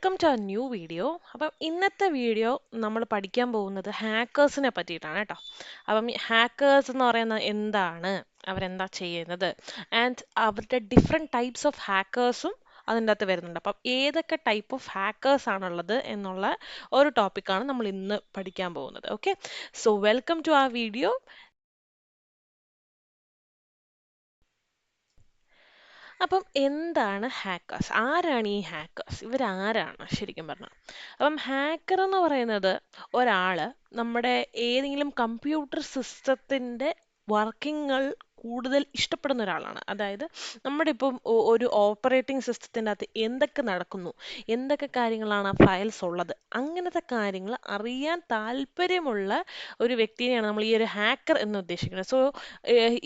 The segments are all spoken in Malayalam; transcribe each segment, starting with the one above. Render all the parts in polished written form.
Welcome to a new video. അപ്പം ഇന്നത്തെ വീഡിയോ നമ്മൾ പഠിക്കാൻ പോകുന്നത് ഹാക്കേഴ്സിനെ പറ്റിയിട്ടാണ് കേട്ടോ. അപ്പം ഹാക്കേഴ്സ് എന്ന് പറയുന്നത് എന്താണ്, അവരെന്താ ചെയ്യുന്നത്, ആൻഡ് അവരുടെ ഡിഫറെൻറ്റ് ടൈപ്സ് ഓഫ് ഹാക്കേഴ്സും അതിൻ്റെ അകത്ത് വരുന്നുണ്ട്. അപ്പം ഏതൊക്കെ ടൈപ്പ് ഓഫ് ഹാക്കേഴ്സ് ആണുള്ളത് എന്നുള്ള ഒരു ടോപ്പിക്കാണ് നമ്മൾ ഇന്ന് പഠിക്കാൻ പോകുന്നത്. ഓക്കെ, സോ വെൽക്കം ടു ആ വീഡിയോ. അപ്പം എന്താണ് ഹാക്കേഴ്സ്, ആരാണ് ഈ ഹാക്കേഴ്സ്, ഇവരാരാണ് ശരിക്കും പറഞ്ഞാൽ? അപ്പം ഹാക്കർ എന്ന് പറയുന്നത് ഒരാള് നമ്മുടെ ഏതെങ്കിലും കമ്പ്യൂട്ടർ സിസ്റ്റത്തിന്റെ വർക്കിങ്ങൾ കൂടുതൽ ഇഷ്ടപ്പെടുന്ന ഒരാളാണ്. അതായത് നമ്മുടെ ഇപ്പം ഒരു ഓപ്പറേറ്റിംഗ് സിസ്റ്റത്തിൻ്റെ അകത്ത് എന്തൊക്കെ നടക്കുന്നു, എന്തൊക്കെ കാര്യങ്ങളാണ് ആ ഫയൽസ് ഉള്ളത്, അങ്ങനത്തെ കാര്യങ്ങൾ അറിയാൻ താല്പര്യമുള്ള ഒരു വ്യക്തിയെയാണ് നമ്മൾ ഈ ഒരു ഹാക്കർ എന്ന് ഉദ്ദേശിക്കുന്നത്. So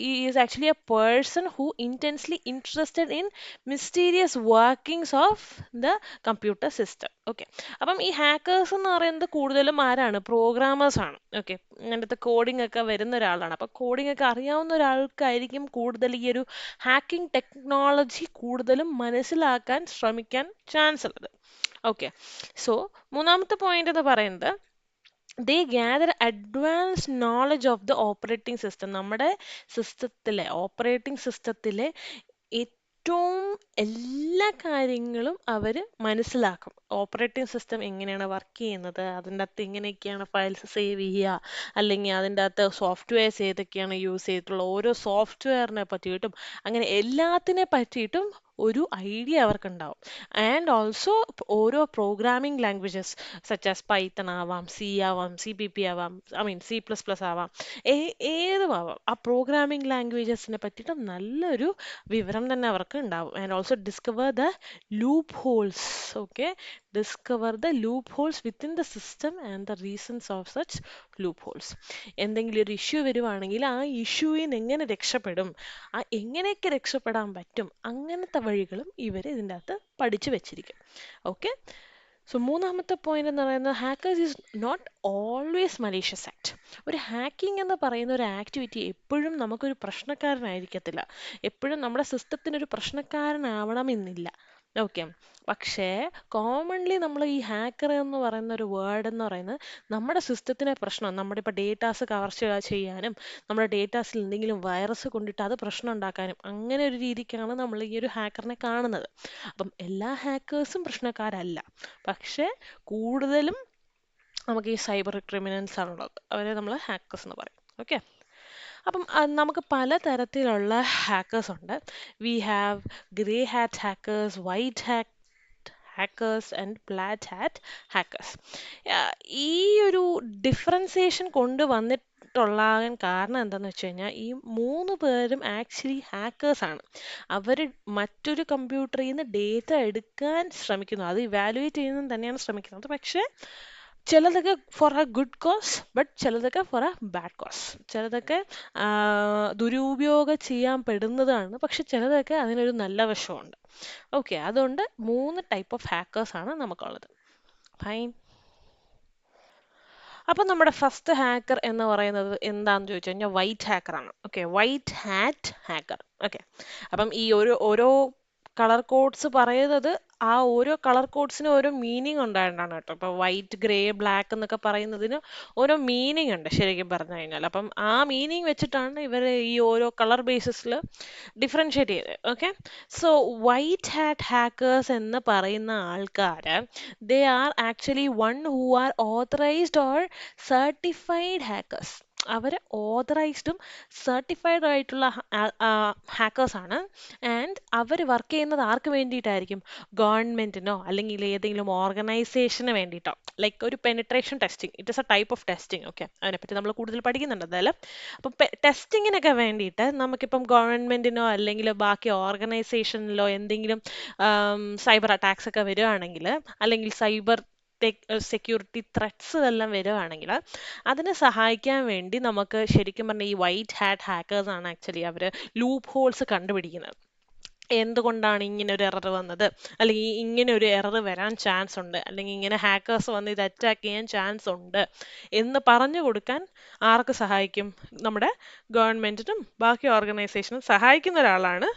he is actually a person who intensely interested in mysterious workings of the computer system. Okay, അപ്പം ഈ ഹാക്കേഴ്സ് എന്ന് പറയുന്നത് കൂടുതലും ആരാണ്? പ്രോഗ്രാമേഴ്സ് ആണ്. ഓക്കെ, അങ്ങനത്തെ കോഡിംഗ് ഒക്കെ വരുന്ന ഒരാളാണ്. അപ്പം കോഡിംഗ് ഒക്കെ അറിയാവുന്ന ഒരാൾക്കായിരിക്കും കൂടുതൽ ഈ ഒരു ഹാക്കിംഗ് ടെക്നോളജി കൂടുതലും മനസ്സിലാക്കാൻ ശ്രമിക്കാൻ ചാൻസ് ഉള്ളത്. ഓക്കെ, സോ മൂന്നാമത്തെ പോയിന്റ് എന്ന് പറയുന്നത് they gather advanced knowledge of the operating system. നമ്മുടെ സിസ്റ്റത്തിലെ ഓപ്പറേറ്റിംഗ് സിസ്റ്റത്തിലെ ഏറ്റവും എല്ലാ കാര്യങ്ങളും അവർ മനസ്സിലാക്കും. ഓപ്പറേറ്റിംഗ് സിസ്റ്റം എങ്ങനെയാണ് വർക്ക് ചെയ്യുന്നത്, അതിൻ്റെ അകത്ത് എങ്ങനെയൊക്കെയാണ് ഫയൽസ് സേവ് ചെയ്യുക, അല്ലെങ്കിൽ അതിൻ്റെ അകത്ത് സോഫ്റ്റ്വെയർസ് ഏതൊക്കെയാണ് യൂസ് ചെയ്തിട്ടുള്ള ഓരോ സോഫ്റ്റ്വെയറിനെ പറ്റിയിട്ടും അങ്ങനെ എല്ലാത്തിനെ പറ്റിയിട്ടും ഒരു ഐഡിയ അവർക്കുണ്ടാവും. ആൻഡ് ഓൾസോ ഓരോ programming languages such as Python ആവാം, സി ആവാം, CPP ആവാം, C++ ആവാം, ഏതും ആവാം, ആ പ്രോഗ്രാമിംഗ് ലാംഗ്വേജസിനെ പറ്റിയിട്ട് നല്ലൊരു വിവരം തന്നെ അവർക്ക് ഉണ്ടാവും. And also discover the loopholes. Okay, discover the loopholes within the system and the reasons of such loopholes. എന്തെങ്കിലും ഒരു ഇഷ്യൂ വരുവാണെങ്കിൽ ആ ഇഷ്യൂവിൽ നിന്ന് എങ്ങനെ രക്ഷപ്പെടും, ആ എങ്ങനെയൊക്കെ രക്ഷപ്പെടാൻ പറ്റും, അങ്ങനത്തെ വഴികളും ഇവർ ഇതിൻ്റെ അകത്ത് പഠിച്ചു വെച്ചിരിക്കും. ഓക്കെ, സോ മൂന്നാമത്തെ പോയിന്റ് എന്ന് പറയുന്നത് hackers is not always malicious act. ഒരു ഹാക്കിംഗ് എന്ന് പറയുന്ന ഒരു ആക്ടിവിറ്റി എപ്പോഴും നമുക്കൊരു പ്രശ്നക്കാരനായിരിക്കത്തില്ല, എപ്പോഴും നമ്മുടെ സിസ്റ്റത്തിനൊരു പ്രശ്നക്കാരനാവണമെന്നില്ല. ഓക്കെ, പക്ഷേ കോമൺലി നമ്മൾ ഈ ഹാക്കർ എന്ന് പറയുന്ന ഒരു വേർഡ് എന്ന് പറയുന്നത് നമ്മുടെ സിസ്റ്റത്തിനെ പ്രശ്നം, നമ്മുടെ ഇപ്പോൾ ഡേറ്റാസ് കവർച്ച ചെയ്യാനും നമ്മുടെ ഡേറ്റാസിൽ എന്തെങ്കിലും വൈറസ് കൊണ്ടിട്ട് അത് പ്രശ്നം ഉണ്ടാക്കാനും അങ്ങനെ ഒരു രീതിക്കാണ് നമ്മൾ ഈ ഒരു ഹാക്കറിനെ കാണുന്നത്. അപ്പം എല്ലാ ഹാക്കേഴ്സും പ്രശ്നക്കാരല്ല, പക്ഷേ കൂടുതലും നമുക്ക് ഈ സൈബർ ക്രിമിനൽസ് ആണുള്ളത്, അവരെ നമ്മൾ ഹാക്കേഴ്സ് എന്ന് പറയും. ഓക്കെ, അപ്പം നമുക്ക് പലതരത്തിലുള്ള ഹാക്കേഴ്സ് ഉണ്ട്. We have grey hat hackers, white hackers and black hat hackers. ഈ ഒരു ഡിഫറൻസിയേഷൻ കൊണ്ടുവന്നിട്ടുള്ളാകാൻ കാരണം എന്താണെന്ന് വെച്ച് കഴിഞ്ഞാൽ ഈ മൂന്ന് പേരും ആക്ച്വലി ഹാക്കേഴ്സ് ആണ്. അവർ മറ്റൊരു കമ്പ്യൂട്ടറിൽ നിന്ന് ഡേറ്റ എടുക്കാൻ ശ്രമിക്കുന്നു, അത് ഇവാലുവേറ്റ് ചെയ്യുന്നത് തന്നെയാണ് ശ്രമിക്കുന്നത്. പക്ഷേ ചിലതൊക്കെ for a good cause, but ചിലതൊക്കെ ഫോർ എ ബാഡ് കോസ്. ചിലതൊക്കെ ദുരുപയോഗം ചെയ്യാൻ പെടുന്നതാണ്, പക്ഷെ ചിലതൊക്കെ അതിനൊരു നല്ല വശമുണ്ട്. ഓക്കെ, അതുകൊണ്ട് മൂന്ന് ടൈപ്പ് ഓഫ് ഹാക്കേഴ്സ് ആണ് നമുക്കുള്ളത്. ഫൈൻ. അപ്പം നമ്മുടെ ഫസ്റ്റ് ഹാക്കർ എന്ന് പറയുന്നത് എന്താണെന്ന് ചോദിച്ചു കഴിഞ്ഞാൽ വൈറ്റ് ഹാക്കർ ആണ്. Okay, white hat hacker. Okay, അപ്പം ഈ ഓരോ കളർ കോഡ്സ് പറയുന്നത് ആ ഓരോ കളർ കോഡ്സിനും ഓരോ മീനിങ് ഉണ്ടായിട്ടാണ് കേട്ടോ. ഇപ്പോൾ വൈറ്റ്, ഗ്രേ, ബ്ലാക്ക് എന്നൊക്കെ പറയുന്നതിന് ഓരോ മീനിങ് ഉണ്ട് ശരിക്കും പറഞ്ഞു കഴിഞ്ഞാൽ. അപ്പം ആ മീനിങ് വെച്ചിട്ടാണ് ഇവർ ഈ ഓരോ കളർ ബേസിസിൽ ഡിഫറൻഷ്യേറ്റ് ചെയ്തത്. Okay, so white hat hackers എന്ന് പറയുന്ന ആൾക്കാർ, they are actually one who are authorized or certified hackers. അവർ ഓതറൈസ്ഡും സർട്ടിഫൈഡ് ആയിട്ടുള്ള ഹാക്കേഴ്സ് ആണ്. ആൻഡ് അവർ വർക്ക് ചെയ്യുന്നത് ആർക്ക് വേണ്ടിയിട്ടായിരിക്കും? ഗവൺമെന്റിനോ അല്ലെങ്കിൽ ഏതെങ്കിലും ഓർഗനൈസേഷന് വേണ്ടിയിട്ടോ. ലൈക്ക് ഒരു penetration testing, it is a type of testing. Okay, അതിനെപ്പറ്റി നമ്മൾ കൂടുതൽ പഠിക്കുന്നുണ്ട് എന്തായാലും. അപ്പം ടെസ്റ്റിങ്ങിനൊക്കെ വേണ്ടിയിട്ട് നമുക്കിപ്പം ഗവൺമെന്റിനോ അല്ലെങ്കിൽ ബാക്കി ഓർഗനൈസേഷനിലോ എന്തെങ്കിലും സൈബർ അറ്റാക്സ് ഒക്കെ വരികയാണെങ്കിൽ, അല്ലെങ്കിൽ സൈബർ സെക്യൂരിറ്റി ത്രെറ്റ്സ് എല്ലാം വരികയാണെങ്കിൽ അതിനെ സഹായിക്കാൻ വേണ്ടി നമുക്ക് ശരിക്കും പറഞ്ഞാൽ ഈ വൈറ്റ് ഹാറ്റ് ഹാക്കേഴ്സ് ആണ് ആക്ച്വലി അവർ ലൂപ്പ് ഹോൾസ് കണ്ടുപിടിക്കുന്നത്. എന്തുകൊണ്ടാണ് ഇങ്ങനെ ഒരു എറർ വന്നത്, അല്ലെങ്കിൽ ഇങ്ങനെ ഒരു എറർ വരാൻ ചാൻസ് ഉണ്ട്, അല്ലെങ്കിൽ ഇങ്ങനെ ഹാക്കേഴ്സ് വന്ന് ഇത് അറ്റാക്ക് ചെയ്യാൻ ചാൻസ് ഉണ്ട് എന്ന് പറഞ്ഞു കൊടുക്കാൻ ആർക്ക് സഹായിക്കും? നമ്മുടെ ഗവൺമെന്റിനും ബാക്കി ഓർഗനൈസേഷനും സഹായിക്കുന്ന ഒരാളാണ്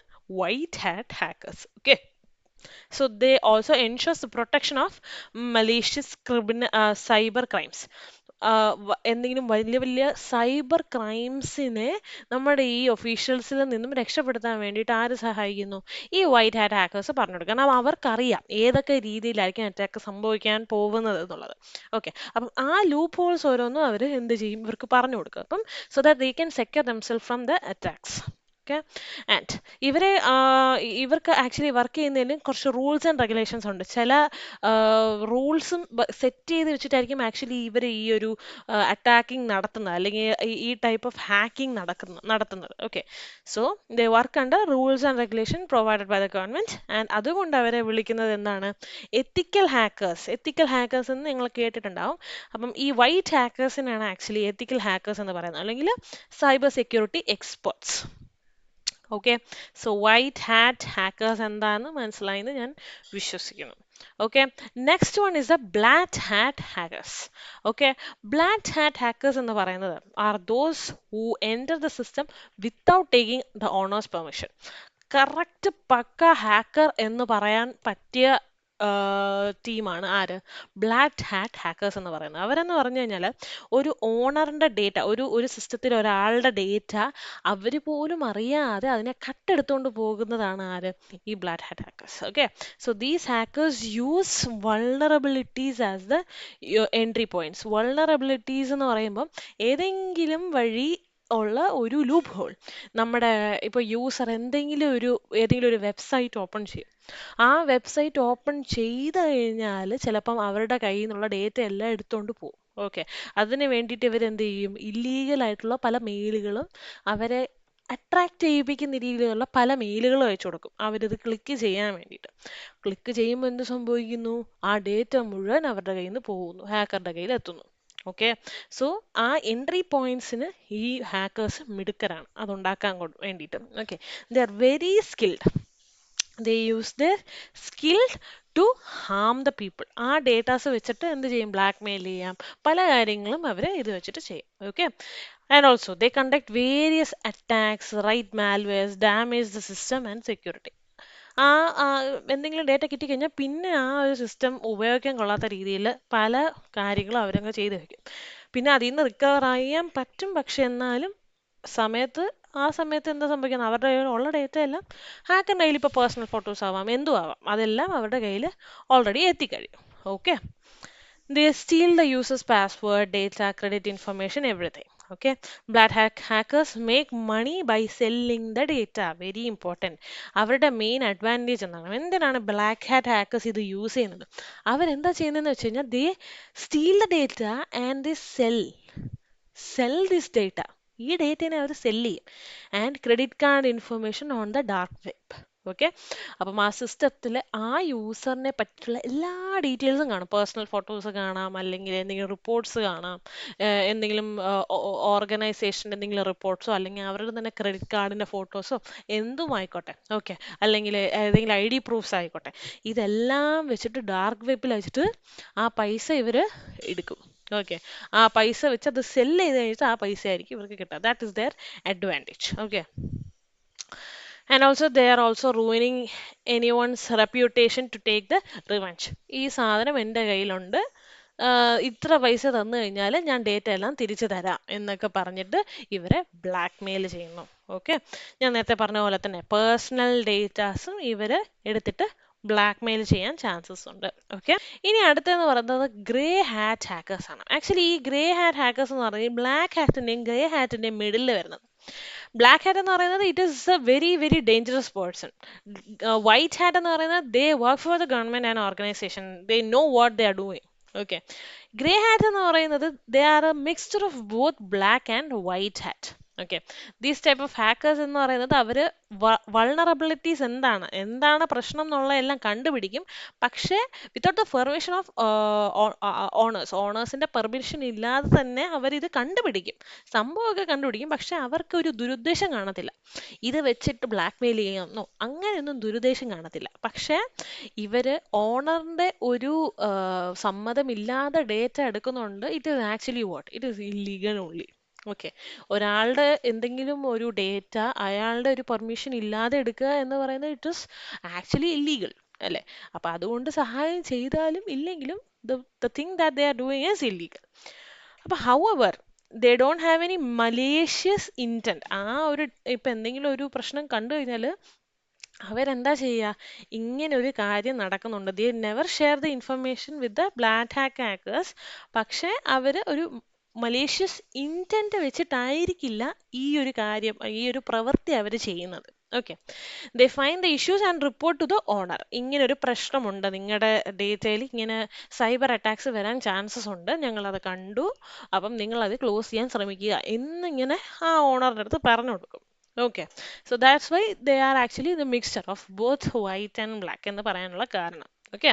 white hat hackers. Okay, So they also ensures the protection of malicious criminal cyber crimes. എന്തെങ്കിലും വലിയ വലിയ സൈബർ ക്രൈംസിനെ നമ്മുടെ ഈ ഒഫീഷ്യൽസിൽ നിന്നും രക്ഷപ്പെടുത്താൻ വേണ്ടിയിട്ട് ആര് സഹായിക്കുന്നു? ഈ വൈറ്റ് ഹാറ്റ് ഹാക്കേഴ്സ് പറഞ്ഞു കൊടുക്കും. കാരണം അവർക്കറിയാം ഏതൊക്കെ രീതിയിലായിരിക്കും അറ്റാക്ക് സംഭവിക്കാൻ പോകുന്നത് എന്നുള്ളത്. ഓക്കെ, അപ്പം ആ ലൂപ്പ് ഹോൾസ് ഓരോന്നും അവർ എന്ത് ചെയ്യും? ഇവർക്ക് പറഞ്ഞു കൊടുക്കും. അപ്പം so that they can secure themself from the attacks. Okay, and ഇവർക്ക് ആക്ച്വലി വർക്ക് ചെയ്യുന്നതിന് കുറച്ച് റൂൾസ് ആൻഡ് റെഗുലേഷൻസ് ഉണ്ട്. ചില റൂൾസും സെറ്റ് ചെയ്ത് വെച്ചിട്ടായിരിക്കും ആക്ച്വലി ഇവർ ഈ ഒരു അറ്റാക്കിംഗ് നടത്തുന്നത്, അല്ലെങ്കിൽ ഈ ടൈപ്പ് ഓഫ് ഹാക്കിംഗ് നടത്തുന്നത്. Okay, so they work under rules and regulation provided by the government, and അതുകൊണ്ട് അവരെ വിളിക്കുന്നത് എന്താണ്? എത്തിക്കൽ ഹാക്കേഴ്സ്. എത്തിക്കൽ ഹാക്കേഴ്സ് എന്ന് നിങ്ങൾ കേട്ടിട്ടുണ്ടാവും. അപ്പം ഈ വൈറ്റ് ഹാക്കേഴ്സിനാണ് ആക്ച്വലി എത്തിക്കൽ ഹാക്കേഴ്സ് എന്ന് പറയുന്നത്, അല്ലെങ്കിൽ cyber security experts. Okay, so white hat hackers എന്താണെന്ന് മനസ്സിലായെന്ന് ഞാൻ വിശ്വസിക്കുന്നു. Okay, next one is the black hat hackers. Okay, black hat hackers എന്ന് പറയുന്നത് are those who enter the system without taking the owner's permission. Correct പക്ക ഹാക്കർ എന്ന് പറയാൻ പറ്റിയ ടീമാണ് ആര്? ബ്ലാക്ക് ഹാറ്റ് ഹാക്കേഴ്സ് എന്ന് പറയുന്നത്. അവരെന്ന് പറഞ്ഞു കഴിഞ്ഞാൽ ഒരു ഓണറിന്റെ ഡേറ്റ, ഒരു സിസ്റ്റത്തിൽ ഒരാളുടെ ഡേറ്റ അവർ പോലും അറിയാതെ അതിനെ കട്ടെടുത്തുകൊണ്ട് പോകുന്നതാണ് ആര്? ഈ black hat hackers. Okay, so these hackers use vulnerabilities as the entry points. Vulnerabilities എന്ന് പറയുമ്പം ഏതെങ്കിലും വഴി ഉള്ള ഒരു ലൂപ്പ് ഹോൾ. നമ്മുടെ ഇപ്പോൾ യൂസർ ഏതെങ്കിലും ഒരു വെബ്സൈറ്റ് ഓപ്പൺ ചെയ്യും. ആ വെബ്സൈറ്റ് ഓപ്പൺ ചെയ്ത് കഴിഞ്ഞാൽ ചിലപ്പം അവരുടെ കയ്യിൽ നിന്നുള്ള ഡേറ്റ എല്ലാം എടുത്തുകൊണ്ട് പോകും. ഓക്കെ, അതിന് വേണ്ടിയിട്ട് ഇവരെന്ത് ചെയ്യും? ഇല്ലീഗൽ ആയിട്ടുള്ള പല മെയിലുകളും, അവരെ അട്രാക്ട് ചെയ്യിപ്പിക്കുന്ന രീതിയിലുള്ള പല മെയിലുകളും അയച്ചു കൊടുക്കും അവരിത് ക്ലിക്ക് ചെയ്യാൻ വേണ്ടിയിട്ട്. ക്ലിക്ക് ചെയ്യുമ്പോൾ എന്ത് സംഭവിക്കുന്നു? ആ ഡേറ്റ മുഴുവൻ അവരുടെ കയ്യിൽ നിന്ന് പോകുന്നു, ഹാക്കറുടെ കയ്യിൽ എത്തുന്നു. ഓക്കെ, സോ ആ എൻട്രി പോയിന്റ്സിന് ഈ ഹാക്കേഴ്സ് മിടുക്കരാണ് അതുണ്ടാക്കാൻ വേണ്ടിയിട്ട്. Okay, they are very skilled. They use their skilled to harm the people. ആ ഡേറ്റാസ് വെച്ചിട്ട് എന്ത് ചെയ്യും? ബ്ലാക്ക് മെയിൽ ചെയ്യാം, പല കാര്യങ്ങളും അവർ ഇത് വെച്ചിട്ട് ചെയ്യും. Okay, and also they conduct various attacks, right malwares, damage the system and security. ആ എന്തെങ്കിലും ഡേറ്റ കിട്ടിക്കഴിഞ്ഞാൽ പിന്നെ ആ ഒരു സിസ്റ്റം ഉപയോഗിക്കാൻ കൊള്ളാത്ത രീതിയിൽ പല കാര്യങ്ങളും അവരങ്ങ് ചെയ്ത് വെക്കും. പിന്നെ അതിൽ നിന്ന് റിക്കവർ ചെയ്യാൻ പറ്റും, പക്ഷെ എന്നാലും ആ സമയത്ത് എന്താ സംഭവിക്കുന്നത്? അവരുടെ കയ്യിൽ ഉള്ള ഡേറ്റ എല്ലാം ഹാക്കറിൻ്റെ കയ്യിൽ, ഇപ്പോൾ പേഴ്സണൽ ഫോട്ടോസ് ആവാം, എന്തും ആവാം, അതെല്ലാം അവരുടെ കയ്യിൽ ഓൾറെഡി എത്തിക്കഴിയും. Okay, they steal the user's password, data, credit information, everything. Okay, hackers make money by selling the data. Very important. അവരുടെ മെയിൻ അഡ്വാൻറ്റേജ് എന്തിനാണ് ബ്ലാക്ക് ഹാറ്റ് ഹാക്കേഴ്സ് ഇത് യൂസ് ചെയ്യുന്നത്? അവരെന്താ ചെയ്യുന്നതെന്ന് വെച്ച് കഴിഞ്ഞാൽ they steal the data and they sell this data. ഈ ഡേറ്റനെ അവർ സെല് ചെയ്യും. And credit card information on the dark web. Okay, അപ്പം ആ സിസ്റ്റത്തിൽ ആ യൂസറിനെ പറ്റിയുള്ള എല്ലാ ഡീറ്റെയിൽസും കാണും. പേഴ്സണൽ ഫോട്ടോസ് കാണാം, അല്ലെങ്കിൽ എന്തെങ്കിലും റിപ്പോർട്ട്സ് കാണാം, എന്തെങ്കിലും ഓർഗനൈസേഷൻ്റെ എന്തെങ്കിലും റിപ്പോർട്ട്സോ, അല്ലെങ്കിൽ അവരുടെ തന്നെ ക്രെഡിറ്റ് കാർഡിൻ്റെ ഫോട്ടോസോ എന്തും ആയിക്കോട്ടെ. ഓക്കെ, അല്ലെങ്കിൽ ഏതെങ്കിലും ID പ്രൂഫ്സ് ആയിക്കോട്ടെ. ഇതെല്ലാം വെച്ചിട്ട് ഡാർക്ക് വെബിൽ വെച്ചിട്ട് ആ പൈസ ഇവർ എടുക്കും. ഓക്കെ, ആ പൈസ വെച്ച് അത് സെല് ചെയ്ത് കഴിഞ്ഞിട്ട് ആ പൈസ ആയിരിക്കും ഇവർക്ക് കിട്ടുക. That is their advantage. Okay, and also they are also ruining anyone's reputation to take the revenge. ഈ സാധനം എൻ്റെ കയ്യിലുണ്ട്, ഇത്ര പൈസ തന്നു കഴിഞ്ഞാൽ ഞാൻ ഡേറ്റ എല്ലാം തിരിച്ചു തരാം എന്നൊക്കെ പറഞ്ഞിട്ട് ഇവരെ ബ്ലാക്ക് മെയിൽ ചെയ്യുന്നു. ഓക്കെ, ഞാൻ നേരത്തെ പറഞ്ഞ പോലെ തന്നെ പേഴ്സണൽ ഡേറ്റാസും ഇവർ എടുത്തിട്ട് ബ്ലാക്ക് മെയിൽ ചെയ്യാൻ ചാൻസസ് ഉണ്ട്. ഓക്കെ, ഇനി അടുത്തെന്ന് പറയുന്നത് ഗ്രേ ഹാറ്റ് ഹാക്കേഴ്സ് ആണ്. ആക്ച്വലി ഈ ഗ്രേ ഹാറ്റ് ഹാക്കേഴ്സ് എന്ന് പറയുന്നത് ബ്ലാക്ക് ഹാറ്റിൻ്റെയും ഗ്രേ ഹാറ്റിൻ്റെയും മിഡിൽ വരുന്നത്. ബ്ലാക്ക് ഹാറ്റ് എന്ന് പറയുന്നത് it is A very very dangerous person. White hat എന്ന് പറയുന്നത് ദേ work for the government and organisation, they know what they are doing. Okay, grey hat എന്ന് പറയുന്നത് they are A mixture of both black and white hat. Okay, these type of hackers എന്ന് പറയുന്നത് അവർ വൾണറബിലിറ്റീസ് എന്താണ് പ്രശ്നം എന്നുള്ള എല്ലാം കണ്ടുപിടിക്കും. പക്ഷേ വിത്തൗട്ട് ദ പെർമിഷൻ ഓഫ് ഓണേഴ്സിന്റെ പെർമിഷൻ ഇല്ലാതെ തന്നെ അവരിത് കണ്ടുപിടിക്കും, സംഭവമൊക്കെ കണ്ടുപിടിക്കും. പക്ഷെ അവർക്ക് ഒരു ദുരുദ്ദേശം കാണത്തില്ല, ഇത് വെച്ചിട്ട് ബ്ലാക്ക് മെയിൽ ചെയ്യാമെന്നോ അങ്ങനെയൊന്നും ദുരുദ്ദേശം കാണത്തില്ല. പക്ഷേ ഇവര് ഓണറിന്റെ ഒരു സമ്മതമില്ലാതെ ഡേറ്റ എടുക്കുന്നുണ്ട്. It is actually what it is illegal only. Okay, ഒരാളുടെ എന്തെങ്കിലും ഒരു ഡേറ്റ അയാളുടെ ഒരു പെർമിഷൻ ഇല്ലാതെ എടുക്കുക എന്ന് പറയുന്നത് ഇറ്റ് ഈസ് ആക്ച്വലി ഇല്ലീഗൽ. അല്ലേ? അപ്പൊ അതുകൊണ്ട് സഹായം ചെയ്താലും ഇല്ലെങ്കിലും the thing that they are doing is illegal. അപ്പൊ however they don't have any malicious intent. ആ ഒരു ഇപ്പൊ എന്തെങ്കിലും ഒരു പ്രശ്നം കണ്ടു കഴിഞ്ഞാല് അവരെന്താ ചെയ്യുക? ഇങ്ങനെ ഒരു കാര്യം നടക്കുന്നുണ്ട്. They never share the information with the black hat hackers. പക്ഷെ അവര് ഒരു മലീഷ്യസ് ഇന്റന്റ് വെച്ചിട്ടായിരിക്കില്ല ഈ ഒരു കാര്യം, ഈ ഒരു പ്രവൃത്തി അവര് ചെയ്യുന്നത്. Okay, they find the issues and report to the owner. ഇങ്ങനെ ഒരു പ്രശ്നമുണ്ട്, നിങ്ങളുടെ ഡേറ്റയിൽ ഇങ്ങനെ സൈബർ അറ്റാക്സ് വരാൻ ചാൻസസ് ഉണ്ട്, ഞങ്ങൾ അത് കണ്ടു, അപ്പം നിങ്ങൾ അത് ക്ലോസ് ചെയ്യാൻ ശ്രമിക്കുക എന്നിങ്ങനെ ആ ഓണറിന്റെ അടുത്ത് പറഞ്ഞു കൊടുക്കും. Okay, so that's why they are actually the mixture of both white and black എന്ന് പറയാനുള്ള കാരണം. ഓക്കെ,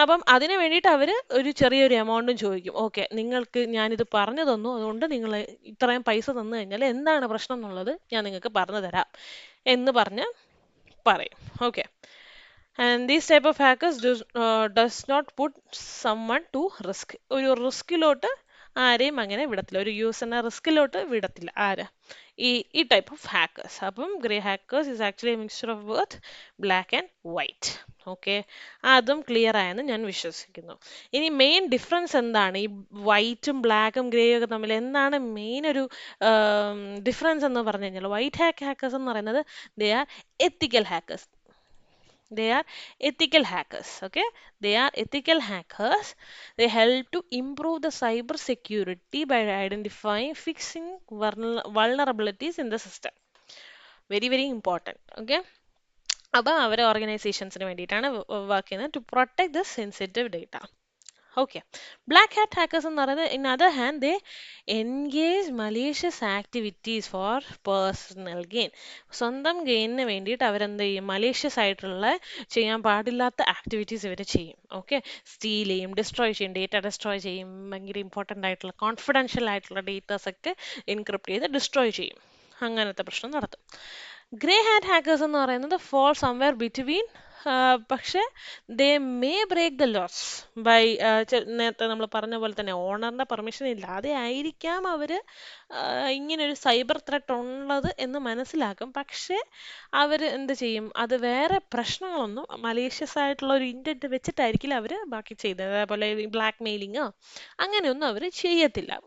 അപ്പം അതിന് വേണ്ടിയിട്ട് അവർ ഒരു ചെറിയൊരു എമൗണ്ടും ചോദിക്കും. ഓക്കെ, നിങ്ങൾക്ക് ഞാനിത് പറഞ്ഞു തന്നു, അതുകൊണ്ട് നിങ്ങൾ ഇത്രയും പൈസ തന്നു കഴിഞ്ഞാൽ എന്താണ് പ്രശ്നം എന്നുള്ളത് ഞാൻ നിങ്ങൾക്ക് പറഞ്ഞു തരാം എന്ന് പറഞ്ഞ് പറയും. Okay, and these type of hackers does not put someone to risk. ഒരു റിസ്കിലോട്ട് ആരെയും അങ്ങനെ വിടത്തില്ല, ഒരു യൂസറിനെ റിസ്കിലോട്ട് വിടത്തില്ല. ആര്? ഈ ടൈപ്പ് ഓഫ് ഹാക്കേഴ്സ്. അപ്പം grey hackers is actually A mixture of both black and white. Okay, അതും ക്ലിയർ ആയെന്ന് ഞാൻ വിശ്വസിക്കുന്നു. ഇനി മെയിൻ ഡിഫറൻസ് എന്താണ് ഈ വൈറ്റും ബ്ലാക്കും ഗ്രേയും ഒക്കെ തമ്മിൽ? എന്താണ് മെയിൻ ഒരു ഡിഫറൻസ് എന്ന് പറഞ്ഞു കഴിഞ്ഞാൽ, വൈറ്റ് ഹാക്കേഴ്സ് എന്ന് പറയുന്നത് they are ethical hackers. They are ethical hackers. Okay, they are ethical hackers. They help to improve the cyber security by identifying, fixing vulnerabilities in the system. Very, very important. Okay, അപ്പോൾ അവരെ ഓർഗനൈസേഷൻസിന് വേണ്ടിയിട്ടാണ് വർക്ക് ചെയ്യുന്നത്, to protect the sensitive data. Okay, black hat hackers എന്ന് പറയുന്നത് in other hand they engage malicious activities for personal gain. സ്വന്തം ഗെയിനിന് വേണ്ടിയിട്ട് അവരെന്ത് ചെയ്യും? മലീഷ്യസ് ആയിട്ടുള്ള, ചെയ്യാൻ പാടില്ലാത്ത ആക്ടിവിറ്റീസ് ഇവർ ചെയ്യും. ഓക്കെ, സ്റ്റീൽ ചെയ്യും, ഡിസ്ട്രോയ് ചെയ്യും, ഡേറ്റ ഡിസ്ട്രോയ് ചെയ്യും, ഭയങ്കര ഇമ്പോർട്ടൻ്റ് ആയിട്ടുള്ള കോൺഫിഡൻഷ്യൽ ആയിട്ടുള്ള ഡേറ്റാസ് ഒക്കെ എൻക്രിപ്റ്റ് ചെയ്ത് ഡിസ്ട്രോയ് ചെയ്യും, അങ്ങനത്തെ പ്രശ്നം നടത്തും. ഗ്രേ ഹാറ്റ് ഹാക്കേഴ്സ് എന്ന് പറയുന്നത് ഫോൾ സംവെയർ ബിറ്റ്വീൻ, പക്ഷെ they may break the loss by, നേരത്തെ നമ്മൾ പറഞ്ഞ പോലെ തന്നെ ഓണറിന്റെ പെർമിഷൻ ഇല്ലാതെ ആയിരിക്കാം അവർ ഇങ്ങനെ ഒരു സൈബർ ത്രെട്ട് ഉള്ളത് എന്ന് മനസ്സിലാക്കും. പക്ഷെ അവർ എന്ത് ചെയ്യും? അത് വേറെ പ്രശ്നങ്ങളൊന്നും മലീഷ്യസ് ആയിട്ടുള്ള ഒരു ഇന്റന്റ് വെച്ചിട്ടായിരിക്കില്ല അവർ ബാക്കി ചെയ്തത്. അതേപോലെ ബ്ലാക്ക് മെയിലിങ്ങോ അങ്ങനെയൊന്നും അവർ ചെയ്യത്തില്ല.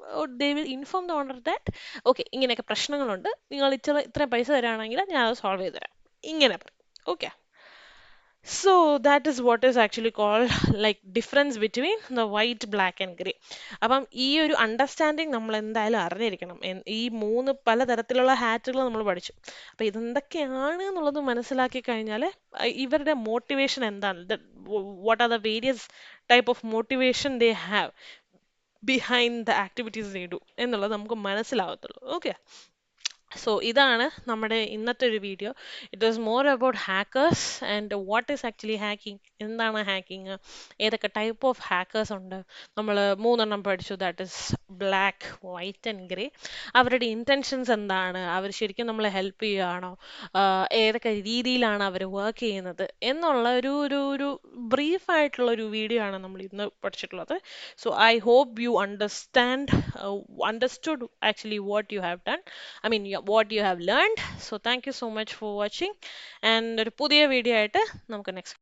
They will inform the owner that okay ഇങ്ങനെയൊക്കെ പ്രശ്നങ്ങളുണ്ട്, നിങ്ങൾ ഇത്രയും പൈസ തരാണെങ്കിൽ ഞാൻ അത് സോൾവ് ചെയ്ത് തരാം, ഇങ്ങനെ പറയും. Okay, so that is what is actually called like difference between the white, black and grey. അപ്പം ഈ ഒരു അണ്ടർസ്റ്റാൻഡിങ് നമ്മൾ എന്തായാലും അറിഞ്ഞിരിക്കണം. ഈ മൂന്ന് പലതരത്തിലുള്ള ഹാറ്റുകൾ നമ്മൾ പഠിച്ചു. അപ്പം ഇതെന്തൊക്കെയാണ് എന്നുള്ളത് മനസ്സിലാക്കി കഴിഞ്ഞാൽ ഇവരുടെ മോട്ടിവേഷൻ എന്താണ്, what are the various type of motivation they have behind the activities they do എന്നുള്ളത് നമുക്ക് മനസ്സിലാവത്തുള്ളൂ. ഓക്കെ, സോ ഇതാണ് നമ്മുടെ ഇന്നത്തെ ഒരു video. It was more about hackers and what is actually hacking, എന്താണ് ഹാക്കിങ്, ഏതൊക്കെ ടൈപ്പ് ഓഫ് ഹാക്കേഴ്സ് ഉണ്ട്, നമ്മൾ മൂന്നെണ്ണം പഠിച്ചു, that is black, white and grey. അവരുടെ ഇൻറ്റൻഷൻസ് എന്താണ്, അവർ ശരിക്കും നമ്മളെ ഹെൽപ്പ് ചെയ്യുകയാണോ, ഏതൊക്കെ രീതിയിലാണ് അവർ വർക്ക് ചെയ്യുന്നത് എന്നുള്ള ഒരു ഒരു ഒരു ബ്രീഫായിട്ടുള്ള ഒരു വീഡിയോ ആണ് നമ്മൾ ഇന്ന് പഠിച്ചിട്ടുള്ളത്. So I hope you understood actually what you have done, I mean what you have learned. So thank you so much for watching, and ഒരു പുതിയ വീഡിയോ ആയിട്ട് നമുക്ക് നെക്സ്റ്റ്